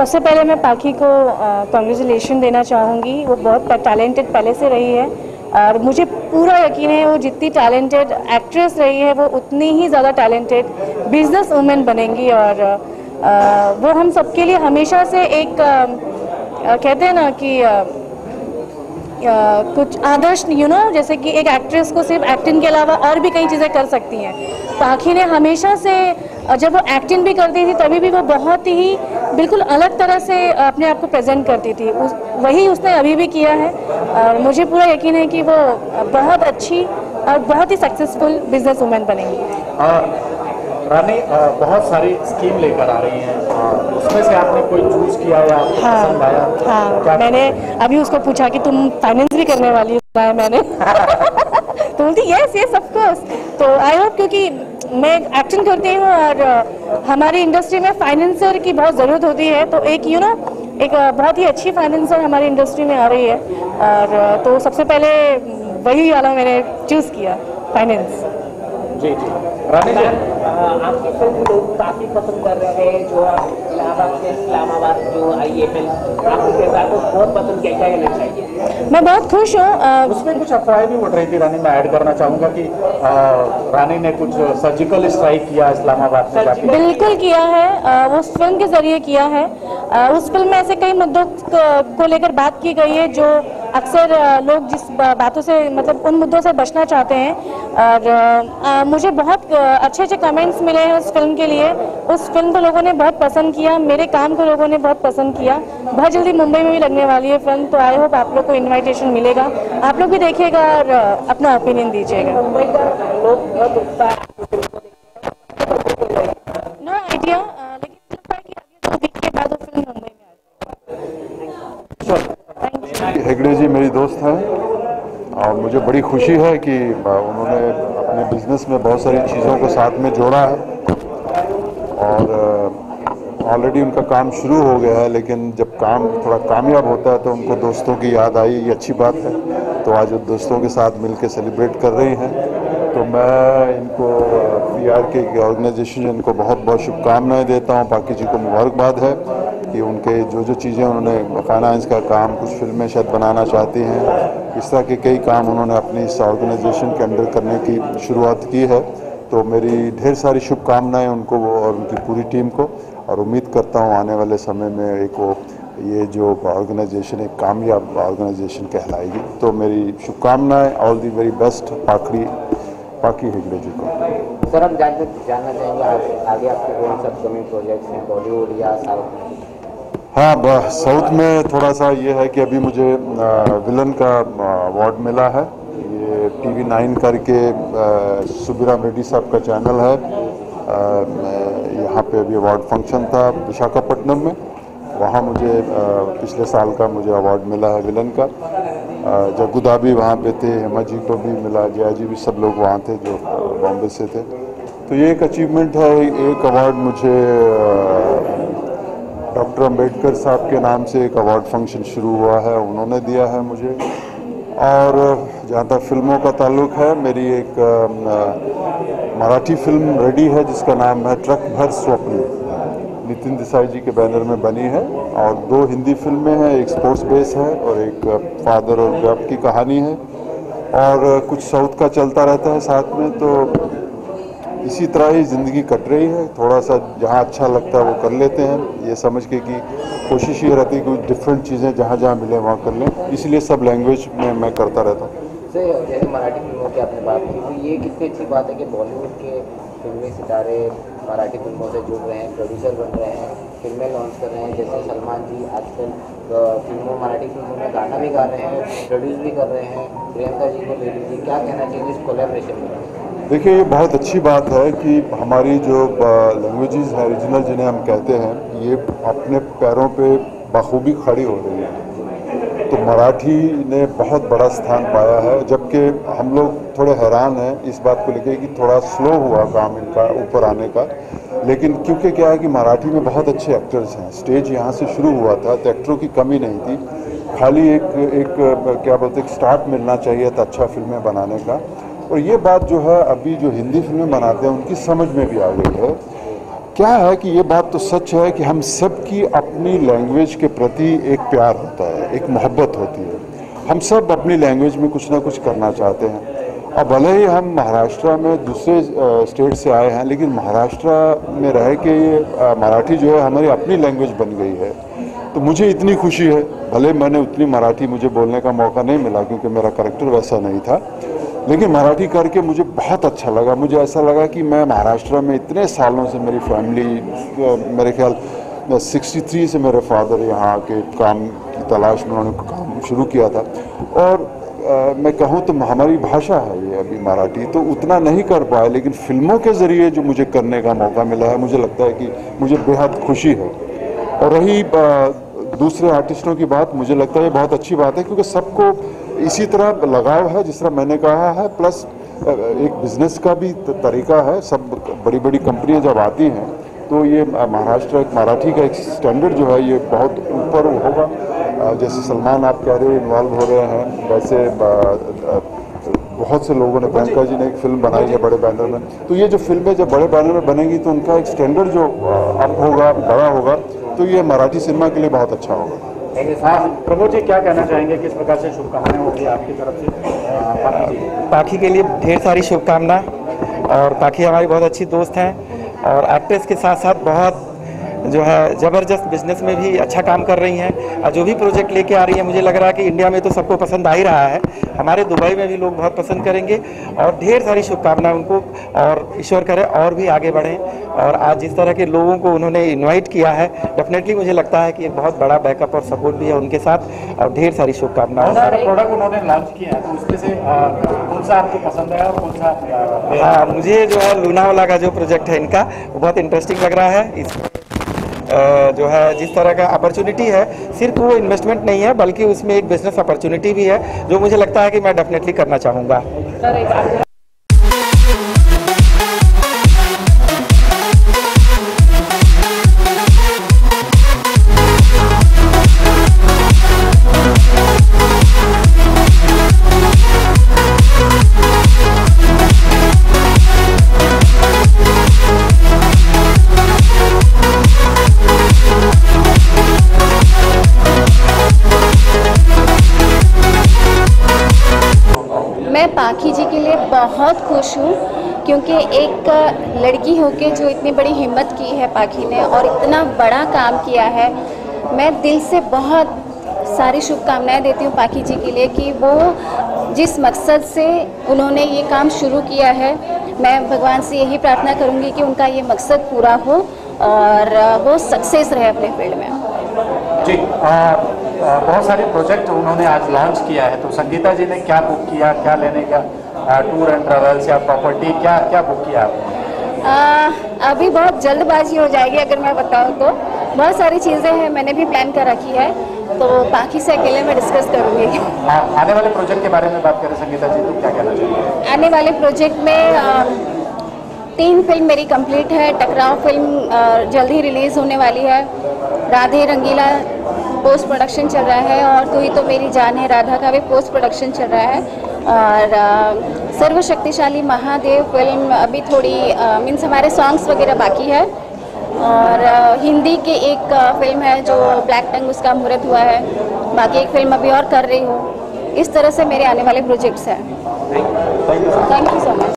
सबसे पहले मैं पाखी को कांग्रेचुलेशन देना चाहूँगी। वो बहुत टैलेंटेड पहले से रही है और मुझे पूरा यकीन है वो जितनी टैलेंटेड एक्ट्रेस रही है वो उतनी ही ज़्यादा टैलेंटेड बिजनेस वूमेन बनेंगी। और वो हम सबके लिए हमेशा से एक कहते हैं ना कि कुछ आदर्श जैसे कि एक एक्ट्रेस को सिर्फ एक्टिंग के अलावा और भी कई चीज़ें कर सकती हैं। पाखी ने हमेशा से जब वो एक्टिंग भी करती थी तभी भी वो बहुत ही बिल्कुल अलग तरह से अपने आप को प्रेजेंट करती थी। वही उसने अभी भी किया है और मुझे पूरा यकीन है कि वो बहुत अच्छी और बहुत ही सक्सेसफुल बिजनेस वूमेन बनेंगी। रानी बहुत सारी स्कीम लेकर आ रही हैं, उसमें से आपने कोई चूज किया या पसंद आया? हाँ, मैंने अभी उसको पूछा कि तुम फाइनेंस भी करने वाली है मैंने तो बोलती यस ऑफ कोर्स। तो आई होप, क्योंकि मैं एक्टिंग करती हूँ और हमारी इंडस्ट्री में फाइनेंसर की बहुत ज़रूरत होती है, तो एक एक बहुत ही अच्छी फाइनेंसर हमारी इंडस्ट्री में आ रही है और तो सबसे पहले वही वाला मैंने चूज़ किया, फाइनेंस। जी जी। रानी जी, आपकी फिल्म लोग काफी पसंद कर रहे हैं, जो इस्लामाबाद जो आई है फिल्म, आपके किरदार को बहुत पसंद किया, क्या कहना चाहिए? मैं बहुत खुश हूँ। उसमें कुछ अफवाहें भी उठ रही थी रानी, मैं ऐड करना चाहूँगा कि रानी ने कुछ सर्जिकल स्ट्राइक किया इस्लामाबाद में। बिल्कुल किया है, वो उस फिल्म के जरिए किया है। उस फिल्म में ऐसे कई मुद्दों को लेकर बात की गई है जो अक्सर लोग जिस बातों से मतलब उन मुद्दों से बचना चाहते हैं। और मुझे बहुत अच्छे कमेंट्स मिले हैं उस फिल्म के लिए। उस फिल्म को लोगों ने बहुत पसंद किया, मेरे काम को लोगों ने बहुत पसंद किया। बहुत जल्दी मुंबई में भी लगने वाली है फिल्म, तो आई होप आप लोग को इनविटेशन मिलेगा, आप लोग भी देखिएगा और अपना ओपिनियन दीजिएगा। मुंबई का लोग बहुत उत्साह, नो आइडिया, लेकिन लगता है कि अगले 2 वीक के बाद वो फिल्म मुंबई में आ जाएगी। हेगड़े जी मेरी दोस्त हैं और मुझे बड़ी खुशी है कि उन्होंने अपने बिजनेस में बहुत सारी चीज़ों को साथ में जोड़ा है और ऑलरेडी उनका काम शुरू हो गया है, लेकिन जब काम थोड़ा कामयाब होता है तो उनको दोस्तों की याद आई, ये अच्छी बात है। तो आज वो दोस्तों के साथ मिलकर सेलिब्रेट कर रही हैं, तो मैं इनको PRK की ऑर्गेनाइजेशन इनको बहुत बहुत शुभकामनाएं देता हूँ। पाकी जी को मुबारकबाद है कि उनके जो चीज़ें उन्होंने फाइनेंस का काम, कुछ फिल्में शायद बनाना चाहती हैं, इस तरह के कई काम उन्होंने अपनी इस ऑर्गेनाइजेशन के अंडर करने की शुरुआत की है। तो मेरी ढेर सारी शुभकामनाएं उनको और उनकी पूरी टीम को, और उम्मीद करता हूँ आने वाले समय में ये जो ऑर्गेनाइजेशन एक कामयाब ऑर्गेनाइजेशन कहलाएगी। तो मेरी शुभकामनाएं, ऑल दी वेरी बेस्ट पाकी हेगड़े जी को। सर, हम जानना चाहेंगे आगे आपके कौन सा अपकमिंग प्रोजेक्ट्स हैं, बॉलीवुड या साउथ में? हाँ, साउथ में थोड़ा सा ये है कि अभी मुझे विलन का अवार्ड मिला है। ये TV9 करके सुबीराम रेड्डी साहब का चैनल है, यहाँ पे अभी अवार्ड फंक्शन था विशाखापट्टनम में, वहाँ मुझे पिछले साल का मुझे अवार्ड मिला है विलन का। जग्गूदा भी वहाँ पे थे, हेमा जी को भी मिला, जया जी भी, सब लोग वहाँ थे जो बॉम्बे से थे। तो ये एक अचीवमेंट है। एक अवार्ड मुझे डॉक्टर अंबेडकर साहब के नाम से एक अवार्ड फंक्शन शुरू हुआ है, उन्होंने दिया है मुझे। और जहाँ तक फिल्मों का ताल्लुक है, मेरी एक मराठी फिल्म रेडी है जिसका नाम है ट्रक भर स्वप्न। नितिन देसाई जी के बैनर में बनी है और 2 हिंदी फिल्में हैं, एक स्पोर्ट्स बेस है और एक फादर और बाप की कहानी है और कुछ साउथ का चलता रहता है साथ में। तो इसी तरह ही ज़िंदगी कट रही है, थोड़ा सा जहाँ अच्छा लगता है वो कर लेते हैं, ये समझ के कि कोशिश ये रहती है कि डिफरेंट चीज़ें जहाँ जहाँ मिले वहाँ कर लें, इसलिए सब लैंग्वेज में मैं करता रहता हूँ। जैसे मराठी फिल्मों की आपने बात की, तो ये कितनी अच्छी बात है कि बॉलीवुड के फिल्मी सितारे मराठी फिल्मों से जुड़ रहे हैं, प्रोड्यूसर बन रहे हैं, फिल्में लॉन्च कर रहे हैं। जैसे सलमान जी आजकल मराठी फिल्मों में गाना भी गा रहे हैं, प्रोड्यूस भी कर रहे हैं। प्रियंका जी को ले लीजिए, क्या कहना चाहिए इस कोलैबोरेशन में? देखिए, ये बहुत अच्छी बात है कि हमारी जो लैंग्वेजेस हैं रीजनल जिन्हें हम कहते हैं, ये अपने पैरों पे बखूबी खड़ी हो रही है। तो मराठी ने बहुत बड़ा स्थान पाया है, जबकि हम लोग थोड़े हैरान हैं इस बात को लेकर कि थोड़ा स्लो हुआ काम इनका ऊपर आने का। लेकिन क्योंकि क्या है कि मराठी में बहुत अच्छे एक्टर्स हैं, स्टेज यहाँ से शुरू हुआ था तो एक्टरों की कमी नहीं थी, खाली एक क्या बोलते हैं स्टार्ट मिलना चाहिए था अच्छा फिल्में बनाने का। और ये बात जो है अभी जो हिंदी फिल्में बनाते हैं उनकी समझ में भी आ गई है। क्या है कि ये बात तो सच है कि हम सब की अपनी लैंग्वेज के प्रति एक प्यार होता है, एक मोहब्बत होती है। हम सब अपनी लैंग्वेज में कुछ ना कुछ करना चाहते हैं। अब भले ही हम महाराष्ट्र में दूसरे स्टेट से आए हैं, लेकिन महाराष्ट्र में रह के ये मराठी जो है हमारी अपनी लैंग्वेज बन गई है। तो मुझे इतनी खुशी है, भले मैंने उतनी मराठी मुझे बोलने का मौका नहीं मिला क्योंकि मेरा करैक्टर वैसा नहीं था, लेकिन मराठी करके मुझे बहुत अच्छा लगा। मुझे ऐसा लगा कि मैं महाराष्ट्र में इतने सालों से मेरी फैमिली, मेरे ख्याल 63 से मेरे फादर यहाँ के काम की तलाश में उन्होंने काम शुरू किया था। और मैं कहूँ तो हमारी भाषा है ये अभी मराठी, तो उतना नहीं कर पाए, लेकिन फिल्मों के ज़रिए जो मुझे करने का मौका मिला है, मुझे लगता है कि मुझे बेहद खुशी है। और रही दूसरे आर्टिस्टों की बात, मुझे लगता है ये बहुत अच्छी बात है क्योंकि सबको इसी तरह लगाव है जिस तरह मैंने कहा है, प्लस एक बिजनेस का भी तरीका है। सब बड़ी बड़ी कंपनियां जब आती हैं तो ये महाराष्ट्र मराठी का एक स्टैंडर्ड जो है ये बहुत ऊपर होगा। जैसे सलमान आप कह रहे इन्वॉल्व हो रहे हैं, वैसे बहुत से लोगों ने, प्रियंका जी ने एक फिल्म बनाई है बड़े बैनर में, तो ये जो फिल्में जब बड़े बैनर में बनेंगी तो उनका एक स्टैंडर्ड जो अप होगा, बड़ा होगा, तो ये मराठी सिनेमा के लिए बहुत अच्छा होगा। प्रमोद जी क्या कहना चाहेंगे, किस प्रकार से शुभकामनाएं होगी आपकी तरफ से? पाखी के लिए ढेर सारी शुभकामनाएं। और पाखी हमारी बहुत अच्छी दोस्त हैं और एक्ट्रेस के साथ साथ बहुत जो है ज़बरदस्त बिजनेस में भी अच्छा काम कर रही हैं। और जो भी प्रोजेक्ट लेके आ रही है, मुझे लग रहा है कि इंडिया में तो सबको पसंद आ ही रहा है, हमारे दुबई में भी लोग बहुत पसंद करेंगे। और ढेर सारी शुभकामनाएं उनको, और ईश्वर करे और भी आगे बढ़ें। और आज जिस तरह के लोगों को उन्होंने इन्वाइट किया है, डेफिनेटली मुझे लगता है कि एक बहुत बड़ा बैकअप और सपोर्ट भी है उनके साथ। और ढेर सारी शुभकामनाएं। प्रोडक्ट उन्होंने लॉन्च किया है, तो उसमें से कौन सा आपको पसंद है और कौन सा? हाँ, मुझे जो है लोनावाला का जो प्रोजेक्ट है इनका, वो बहुत इंटरेस्टिंग लग रहा है। इस जो है जिस तरह का अपॉर्चुनिटी है, सिर्फ वो इन्वेस्टमेंट नहीं है बल्कि उसमें एक बिजनेस अपॉर्चुनिटी भी है, जो मुझे लगता है कि मैं डेफिनेटली करना चाहूँगा। मैं पाखी जी के लिए बहुत खुश हूँ क्योंकि एक लड़की होके जो इतनी बड़ी हिम्मत की है पाखी ने और इतना बड़ा काम किया है, मैं दिल से बहुत सारी शुभकामनाएं देती हूँ पाखी जी के लिए कि वो जिस मकसद से उन्होंने ये काम शुरू किया है, मैं भगवान से यही प्रार्थना करूँगी कि उनका ये मकसद पूरा हो और वो सक्सेस रहे अपने फील्ड में। जी, बहुत सारे प्रोजेक्ट उन्होंने आज लॉन्च किया है, तो संगीता जी ने क्या बुक किया, क्या लेने का, टूर एंड ट्रेवल्स या प्रॉपर्टी, क्या क्या बुक किया आपने? अभी बहुत जल्दबाजी हो जाएगी अगर मैं बताऊं तो। बहुत सारी चीज़ें हैं, मैंने भी प्लान कर रखी है, तो पाखी से अकेले में डिस्कस करूँगी। आने वाले प्रोजेक्ट के बारे में बात करें संगीता जी, तो क्या कहना चाहिए? आने वाले प्रोजेक्ट में 3 फिल्म मेरी कंप्लीट है। टकराव फिल्म जल्द ही रिलीज़ होने वाली है। राधे रंगीला पोस्ट प्रोडक्शन चल रहा है और तू ही तो मेरी जान है राधा का भी पोस्ट प्रोडक्शन चल रहा है। और सर्वशक्तिशाली महादेव फिल्म अभी थोड़ी मीन्स हमारे सॉन्ग्स वगैरह बाकी है। और हिंदी के एक फिल्म है जो ब्लैक टंग, उसका मुहूर्त हुआ है। बाकी एक फिल्म अभी और कर रही हूँ। इस तरह से मेरे आने वाले प्रोजेक्ट्स हैं। Thank you so much.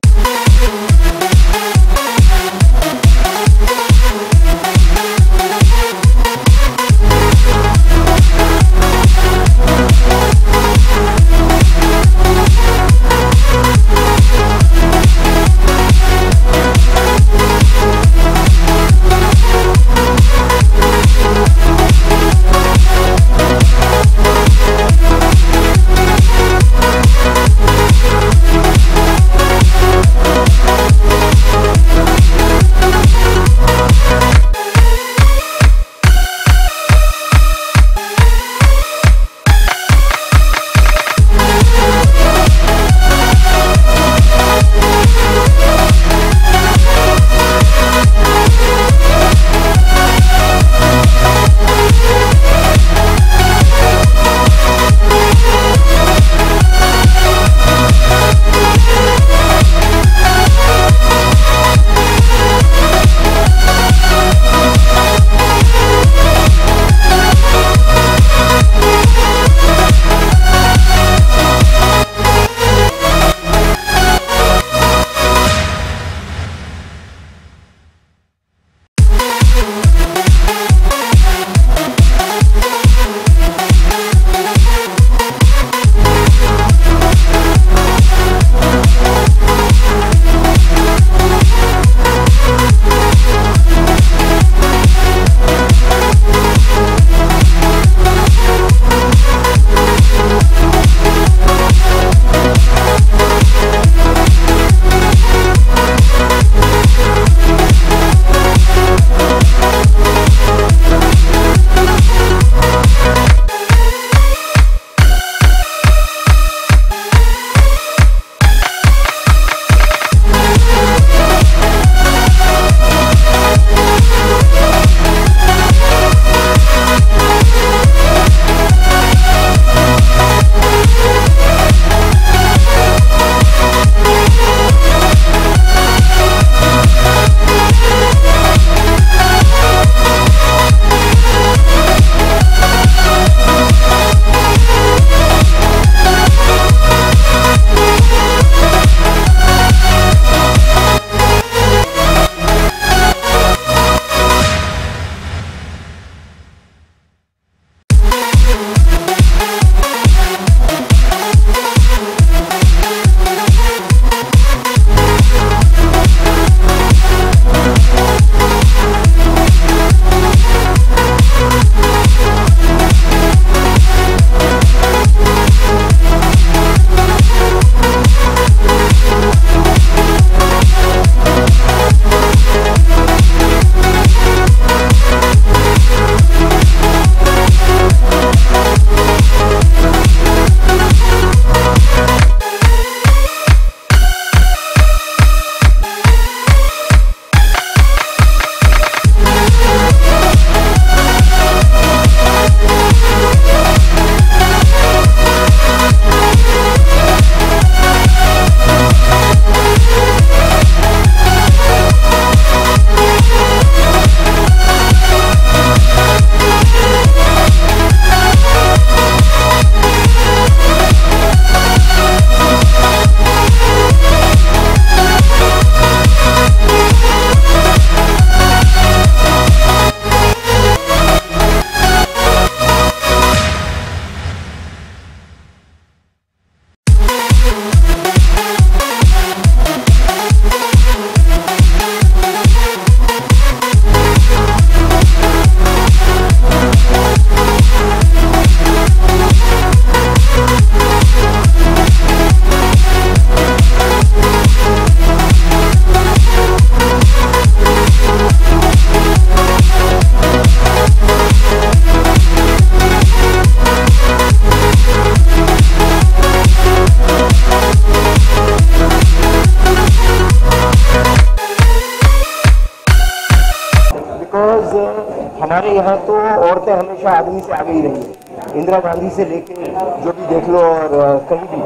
हमारे यहाँ तो औरतें हमेशा आदमी से आगे ही रही है, इंदिरा गांधी से लेके जो भी देख लो और कहीं भी।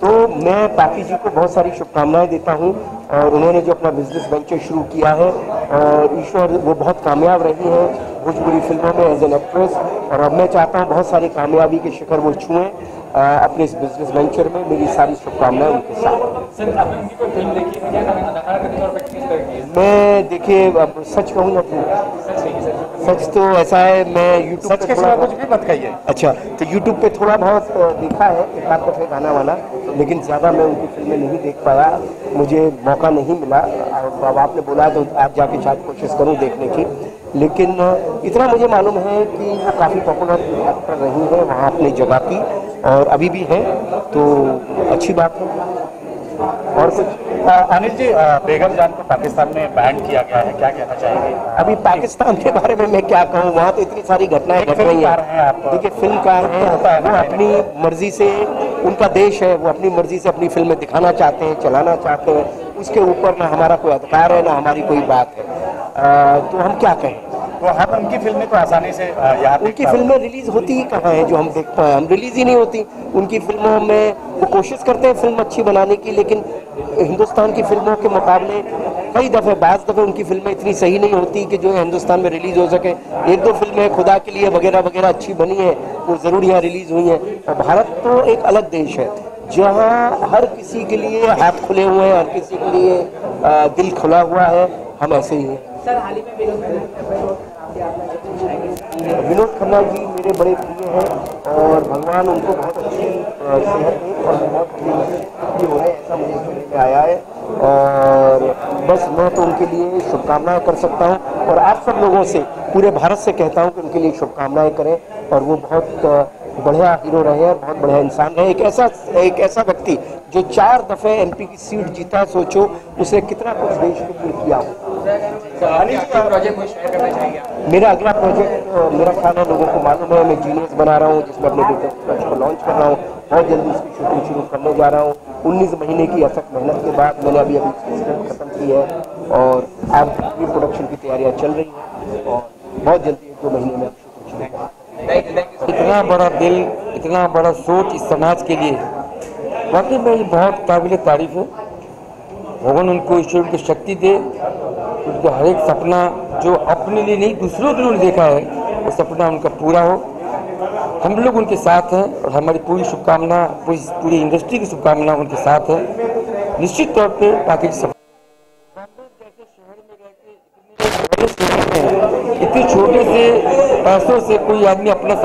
तो मैं पाकी जी को बहुत सारी शुभकामनाएं देता हूँ और उन्होंने जो अपना बिजनेस वेंचर शुरू किया है और ईश्वर वो बहुत कामयाब रही हैं भोजपुरी फिल्मों में एज एन एक्ट्रेस, और अब मैं चाहता हूँ बहुत सारी कामयाबी के शिखर वो छुएं अपने इस बिजनेस वेंचर में। मेरी सारी शुभकामनाएं उनके साथ। मैं देखिए अब सच कहूँ ना तो सच तो ऐसा है, मैं यूट्यूब सच के सिवा कुछ भी मत कहिए। अच्छा, तो यूट्यूब पे थोड़ा बहुत देखा है, एक आध दफे गाना वाला, लेकिन ज़्यादा मैं उनकी फिल्में नहीं देख पाया, मुझे मौका नहीं मिला। अब आपने बोला तो आज जाके शायद कोशिश करूं देखने की, लेकिन इतना मुझे मालूम है कि वो काफ़ी पॉपुलर एक्टर रही है वहाँ अपनी जगह की, और अभी भी है, तो अच्छी बात है। और कुछ अनिल जी, बेगम जान को पाकिस्तान में बैन किया गया है, क्या कहना चाहेंगे? अभी पाकिस्तान के बारे में मैं क्या कहूँ, वहाँ तो इतनी सारी घटनाएं घट रही हैं। देखिए फिल्मकार हैं, वो अपनी मर्जी से, उनका देश है, वो अपनी मर्जी से अपनी फिल्में दिखाना चाहते हैं, चलाना चाहते हैं, उसके ऊपर ना हमारा कोई अधिकार है ना हमारी कोई बात है। तो हम क्या कहें? तो हम उनकी फिल्में तो आसानी से यहाँ उनकी फिल्में रिलीज होती ही कहाँ है जो हम देख पाए? हम रिलीज ही नहीं होती उनकी फिल्मों में। वो कोशिश करते हैं फिल्म अच्छी बनाने की, लेकिन हिंदुस्तान की फिल्मों के मुकाबले कई दफ़े बाज़ दफ़े उनकी फिल्में इतनी सही नहीं होती कि जो है हिंदुस्तान में रिलीज हो सके। एक दो फिल्में खुदा के लिए वगैरह वगैरह अच्छी बनी है, वो ज़रूर यहाँ रिलीज हुई हैं। और भारत तो एक अलग देश है जहाँ हर किसी के लिए हाथ खुले हुए हैं, हर किसी के लिए दिल खुला हुआ है। हम ऐसे ही हैं। सर, हाल ही में विनोद खन्ना जी मेरे बड़े प्रिय हैं और भगवान उनको बहुत अच्छी सेहत दे और बहुत अच्छी हो रहे हैं, ऐसा मुझे सुनने में आया है। और बस मैं तो उनके लिए शुभकामनाएं कर सकता हूं, और आप सब लोगों से, पूरे भारत से कहता हूं कि उनके लिए शुभकामनाएं करें, और वो बहुत बढ़िया हीरो रहे हैं, बहुत बढ़िया इंसान रहे। एक ऐसा व्यक्ति जो 4 दफ़े एमपी की सीट जीता, सोचो उसने कितना कुछ देश के लिए किया हो। मेरा अगला प्रोजेक्ट, मेरा ख्याल है लोगों को मालूम है, मैं जीनियस बना रहा हूँ जिसमें अपने बेटे को लॉन्च कर रहा हूँ। बहुत जल्दी इसकी शूटिंग शुरू करने जा रहा हूँ। 19 महीने की अथक मेहनत के बाद मैंने अभी स्क्रिप्ट खत्म की है और अब प्री प्रोडक्शन की तैयारियाँ चल रही हैं, और बहुत जल्दी 1-2 महीने में शूटिंग शुरू करूँगा। इतना बड़ा दिल, इतना बड़ा सोच इस समाज के लिए, वाकई में ये बहुत काबिल तारीफ है। भगवान उनको ईश्वर की शक्ति दे, उनका हर एक सपना जो अपने लिए नहीं दूसरों के लिए देखा है, वो सपना उनका पूरा हो। हम लोग उनके साथ हैं और हमारी पूरी शुभकामना, पूरी इंडस्ट्री की शुभकामना उनके साथ है। निश्चित तौर पे बाकी इतने छोटे से पैसों से कोई आदमी अपना